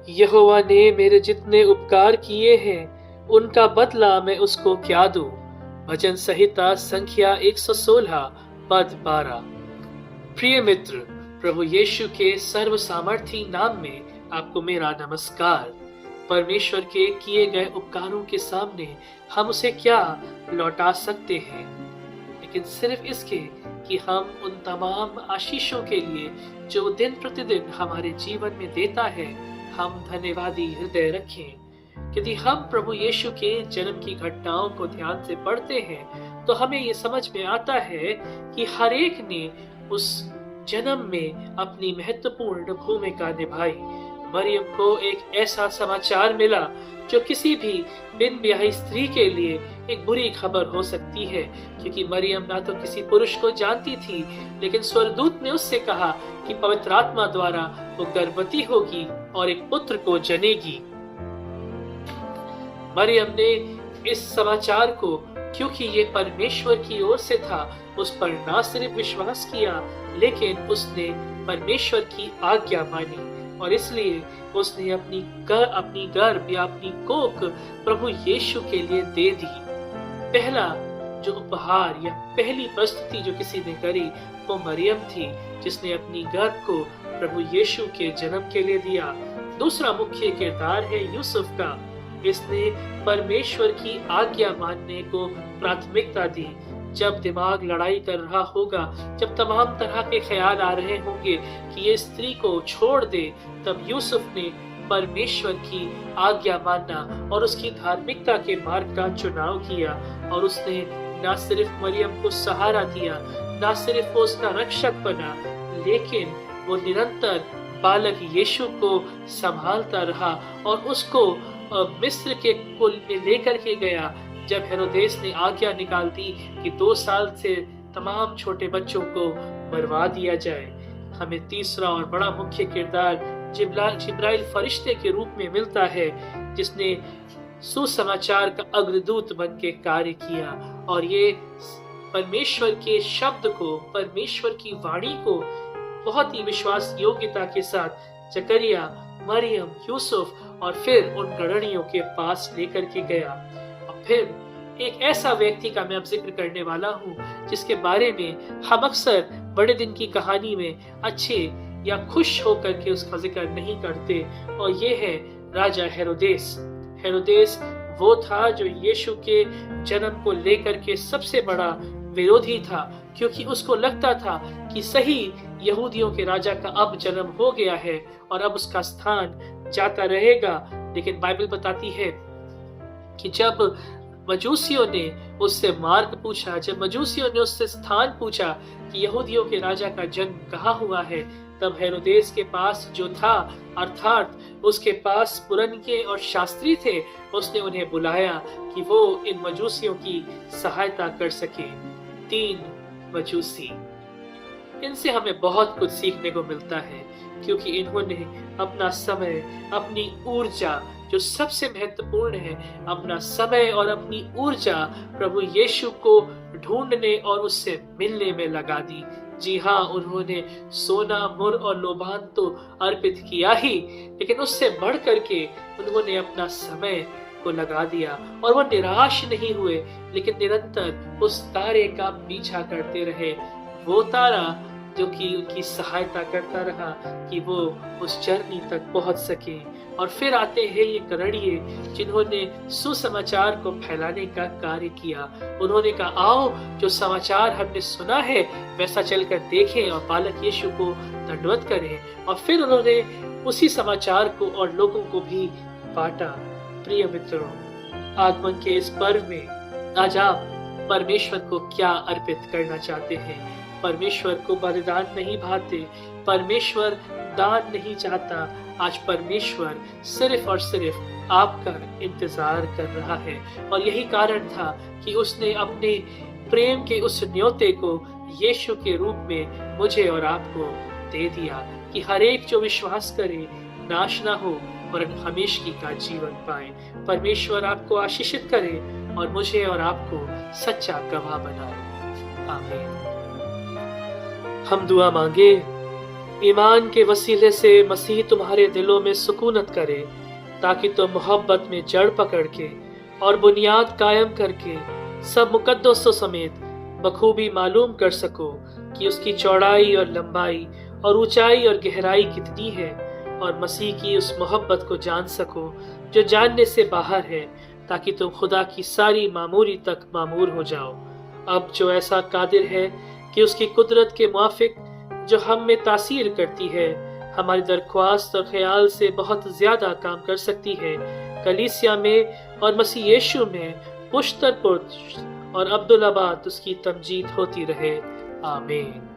यहोवा ने मेरे जितने उपकार किए हैं उनका बदला मैं उसको क्या दूं। भजन संहिता संख्या 116 पद 12। प्रिय मित्र, प्रभु यीशु के सर्व सामर्थी नाम में आपको मेरा नमस्कार। परमेश्वर के किए गए उपकारों के सामने हम उसे क्या लौटा सकते हैं, लेकिन सिर्फ इसके कि हम उन तमाम आशीषों के लिए जो दिन प्रतिदिन हमारे जीवन में देता है हम धन्यवादी हृदय रखें। यदि हम प्रभु यीशु के जन्म की घटनाओं को ध्यान से पढ़ते हैं तो हमें ये समझ में आता है कि हर एक ने उस जन्म में अपनी महत्वपूर्ण भूमिका निभाई। मरियम को एक ऐसा समाचार मिला जो किसी भी बिन ब्याही स्त्री के लिए एक बुरी खबर हो सकती है, क्योंकि मरियम ना तो किसी पुरुष को जानती थी, लेकिन स्वर्गदूत ने उससे कहा कि पवित्र आत्मा द्वारा वो गर्भवती होगी और एक पुत्र को जनेगी। मरियम ने इस समाचार को, क्योंकि ये परमेश्वर की ओर से था, उस पर न सिर्फ विश्वास किया लेकिन उसने परमेश्वर की आज्ञा मानी और इसलिए उसने अपनी गर्भ या अपनी कोख प्रभु यीशु के लिए दे दी। पहला जो उपहार या पहली प्रस्तुति जो किसी ने करी वो मरियम थी, जिसने अपनी गर्भ को प्रभु यीशु के जन्म के लिए दिया। दूसरा मुख्य किरदार है यूसुफ का। इसने परमेश्वर की आज्ञा मानने को प्राथमिकता दी। जब दिमाग लड़ाई कर रहा होगा, जब तमाम तरह के ख्याल आ रहे होंगे कि ये स्त्री को छोड़ दे, तब यूसुफ ने परमेश्वर की आज्ञा मानना और उसकी धार्मिकता के मार्ग का चुनाव किया और उसने न सिर्फ मरियम को सहारा दिया, न सिर्फ वो उसका रक्षक बना, लेकिन वो निरंतर बालक यीशु को संभालता रहा और उसको मिस्र के कुल में लेकर के गया। जब हेरोदेस ने आज्ञा निकाल दी कि 2 साल से तमाम छोटे बच्चों को मरवा दिया जाए। हमें तीसरा और बड़ा मुख्य किरदार जिब्राइल फरिश्ते के रूप में मिलता है, जिसने सुसमाचार का अग्रदूत बन के कार्य किया और ये परमेश्वर के शब्द को, परमेश्वर की वाणी को बहुत ही विश्वास योग्यता के साथ जकरिया, मरियम, यूसुफ और फिर उन गणनियों के पास लेकर के गया। और फिर एक ऐसा व्यक्ति का मैं अब जिक्र करने वाला हूँ जिसके बारे में हम अक्सर बड़े दिन की कहानी में अच्छे या खुश होकर के उसका जिक्र नहीं करते, और ये है राजा हेरोदेस। हेरोदेस वो था जो यीशु के जन्म को लेकर के सबसे बड़ा विरोधी था, क्योंकि उसको लगता था कि सही यहूदियों के राजा का अब जन्म हो गया है और अब उसका स्थान जाता रहेगा। लेकिन बाइबल बताती है कि जब मजूसियों ने उससे मार्ग पूछा, जब मजूसियों ने उससे स्थान पूछा कि यहूदियों के राजा का जन्म कहाँ हुआ है, तब हेरोदेस के पास जो था, अर्थात उसके पास पुरनिये और शास्त्री थे, उसने उन्हें बुलाया कि वो इन मजूसियों की सहायता कर सके। 3 मजूसी, इनसे हमें बहुत कुछ सीखने को मिलता है, क्योंकि इन्होंने अपना समय, अपनी ऊर्जा, जो सबसे महत्वपूर्ण है, अपना समय और अपनी ऊर्जा प्रभु यीशु को ढूंढने और उससे मिलने में लगा दी। जी हाँ, उन्होंने सोना, मुर और लोबान तो अर्पित किया ही, लेकिन उससे बढ़ करके उन्होंने अपना समय को लगा दिया और वो निराश नहीं हुए, लेकिन निरंतर उस तारे का पीछा करते रहे। वो तारा जो कि उनकी सहायता करता रहा कि वो उस जर्नी तक पहुंच सके। और फिर आते हैं ये गणनिये, जिन्होंने सुसमाचार को फैलाने का कार्य किया। उन्होंने कहा, आओ जो समाचार हमने सुना है वैसा चलकर देखें और बालक यीशु को दंडवत करें। और फिर उन्होंने उसी समाचार को और लोगों को भी बांटा। प्रिय मित्रों, आगमन के इस पर्व में आज आप परमेश्वर को क्या अर्पित करना चाहते हैं? परमेश्वर को बलिदान नहीं भाते, परमेश्वर दान नहीं चाहता। आज परमेश्वर सिर्फ और सिर्फ आपका इंतजार कर रहा है, और यही कारण था कि उसने अपने प्रेम के उस न्योते को यीशु के रूप में मुझे और आपको दे दिया, कि हर एक जो विश्वास करे नाश ना हो और हमेशा का जीवन पाए। परमेश्वर आपको आशीषित करे और मुझे और आपको सच्चा गवाह बनाए। आमीन। हम दुआ मांगे। ईमान के वसीले से मसीह तुम्हारे दिलों में सुकूनत करे, ताकि तुम मोहब्बत में जड़ पकड़ के और बुनियाद कायम करके सब मुकद्दसों समेत बखूबी मालूम कर सको कि उसकी चौड़ाई और लंबाई और ऊंचाई और गहराई कितनी है, और मसीह की उस मोहब्बत को जान सको जो जानने से बाहर है, ताकि तुम खुदा की सारी मामूरी तक मामूर हो जाओ। अब जो ऐसा कादिर है कि उसकी कुदरत के मुआफिक जो हम में तासीर करती है, हमारी दरख्वास्त और ख्याल से बहुत ज्यादा काम कर सकती है, कलीसिया में और मसीह यीशु में पुश्तर पुश्त और अब्दुल आबाद उसकी तमजीद होती रहे। आमीन।